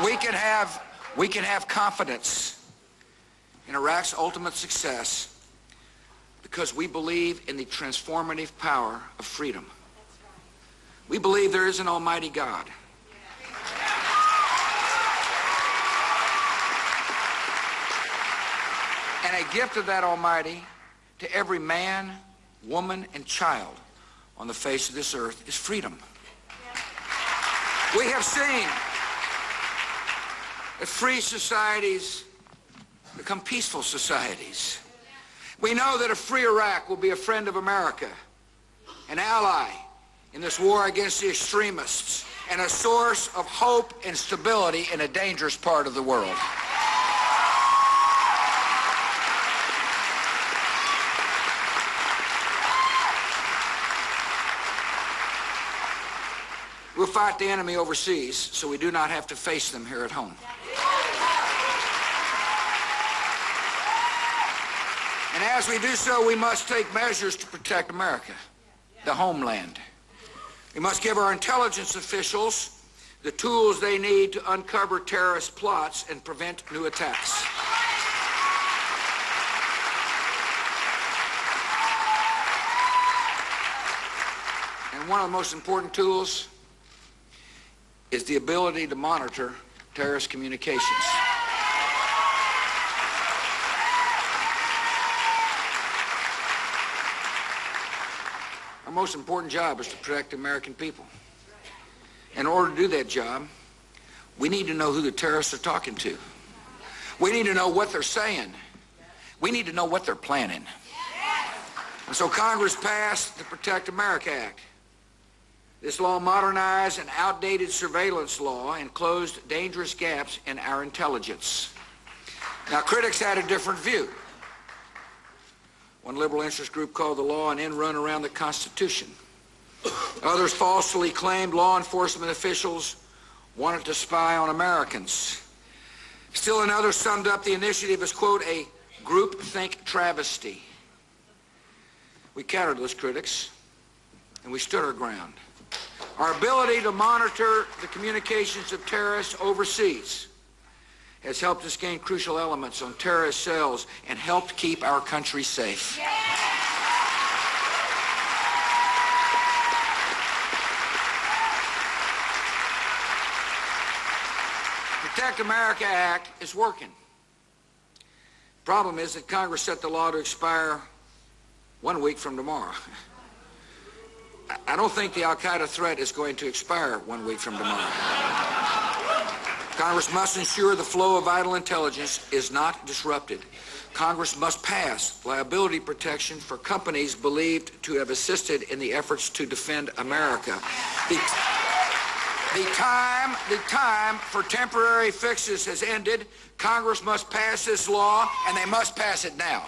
we can have confidence in Iraq's ultimate success because we believe in the transformative power of freedom. We believe there is an almighty God. And a gift of that Almighty to every man, woman, and child on the face of this earth is freedom. We have seen that free societies become peaceful societies. We know that a free Iraq will be a friend of America, an ally in this war against the extremists, and a source of hope and stability in a dangerous part of the world. We'll fight the enemy overseas so we do not have to face them here at home. And as we do so, we must take measures to protect America, the homeland. We must give our intelligence officials the tools they need to uncover terrorist plots and prevent new attacks. And one of the most important tools is the ability to monitor terrorist communications. Our most important job is to protect the American people. In order to do that job, we need to know who the terrorists are talking to. We need to know what they're saying. We need to know what they're planning. And so Congress passed the Protect America Act. This law modernized an outdated surveillance law and closed dangerous gaps in our intelligence. Now, critics had a different view. One liberal interest group called the law an end run around the Constitution. Others falsely claimed law enforcement officials wanted to spy on Americans. Still another summed up the initiative as, quote, a groupthink travesty. We countered those critics, and we stood our ground. Our ability to monitor the communications of terrorists overseas has helped us gain crucial elements on terrorist cells and helped keep our country safe. Protect America Act is working. The problem is that Congress set the law to expire 1 week from tomorrow. I don't think the al-Qaeda threat is going to expire 1 week from tomorrow. Congress must ensure the flow of vital intelligence is not disrupted. Congress must pass liability protection for companies believed to have assisted in the efforts to defend America. The time for temporary fixes has ended. Congress must pass this law, and they must pass it now.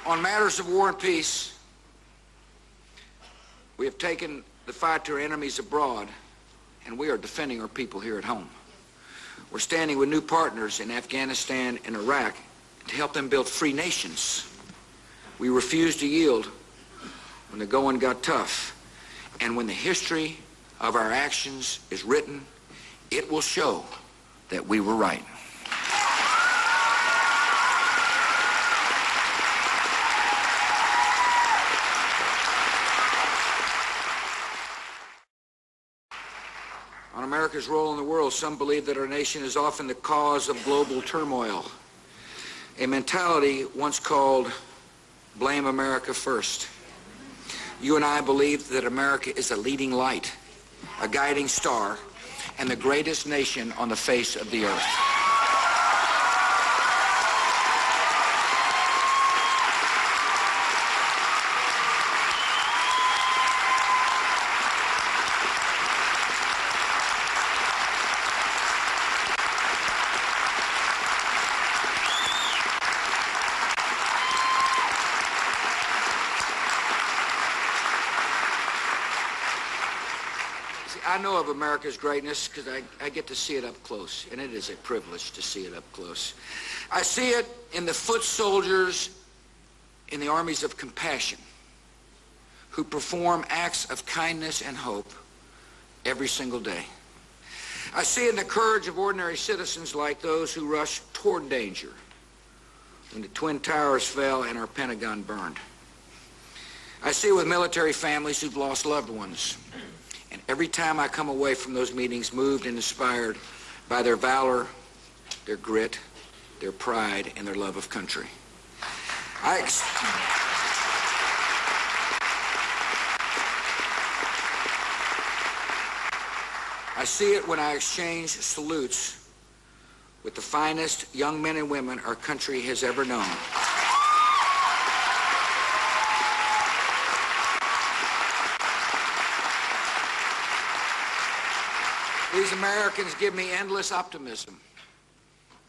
On matters of war and peace, we have taken the fight to our enemies abroad, and we are defending our people here at home. We're standing with new partners in Afghanistan and Iraq to help them build free nations. We refused to yield when the going got tough, and when the history of our actions is written, it will show that we were right. On America's role in the world, some believe that our nation is often the cause of global turmoil. A mentality once called blame America first. You and I believe that America is a leading light, a guiding star, and the greatest nation on the face of the earth. See, I know of America's greatness because I get to see it up close, and it is a privilege to see it up close. I see it in the foot soldiers in the armies of compassion who perform acts of kindness and hope every single day. I see it in the courage of ordinary citizens like those who rushed toward danger when the Twin Towers fell and our Pentagon burned. I see it with military families who've lost loved ones. And every time I come away from those meetings moved and inspired by their valor, their grit, their pride, and their love of country. I see it when I exchange salutes with the finest young men and women our country has ever known. These Americans give me endless optimism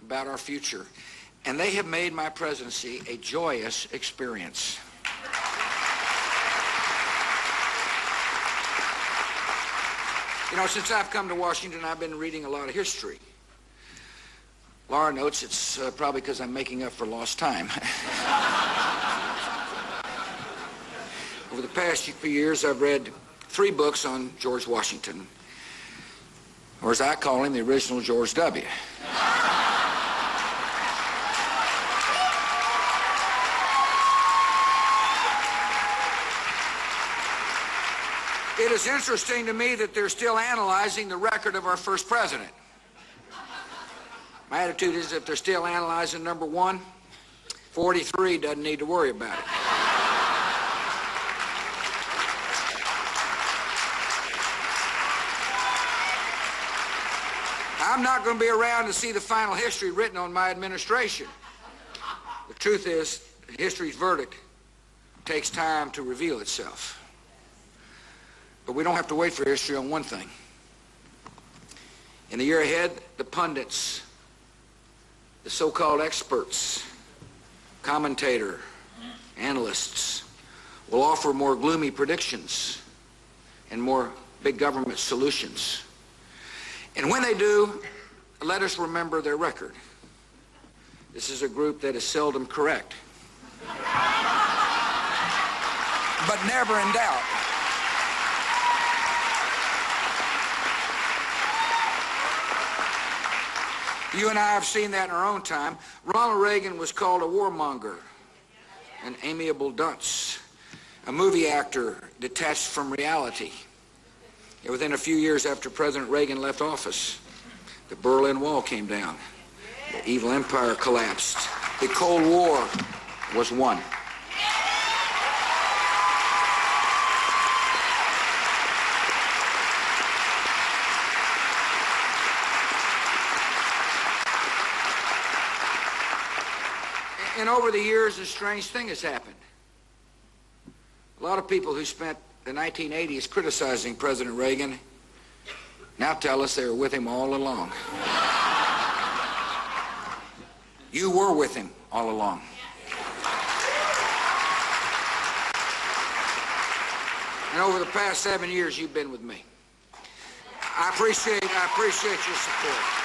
about our future, and they have made my presidency a joyous experience. You know, since I've come to Washington, I've been reading a lot of history. Laura notes it's probably because I'm making up for lost time. Over the past few years, I've read 3 books on George Washington, or as I call him, the original George W. It is interesting to me that they're still analyzing the record of our first president. My attitude is if they're still analyzing number 1, 43 doesn't need to worry about it. I'm not going to be around to see the final history written on my administration. The truth is, history's verdict takes time to reveal itself. But we don't have to wait for history on one thing. In the year ahead, the pundits, the so-called experts, commentator, analysts will offer more gloomy predictions and more big government solutions. And when they do, let us remember their record. This is a group that is seldom correct, but never in doubt. You and I have seen that in our own time. Ronald Reagan was called a warmonger, an amiable dunce, a movie actor detached from reality. And within a few years after President Reagan left office, the Berlin Wall came down. The evil empire collapsed. The Cold War was won. And over the years, a strange thing has happened. A lot of people who spent the 1980s criticizing President Reagan now tell us they were with him all along. You were with him all along. And over the past 7 years, you've been with me. I appreciate your support.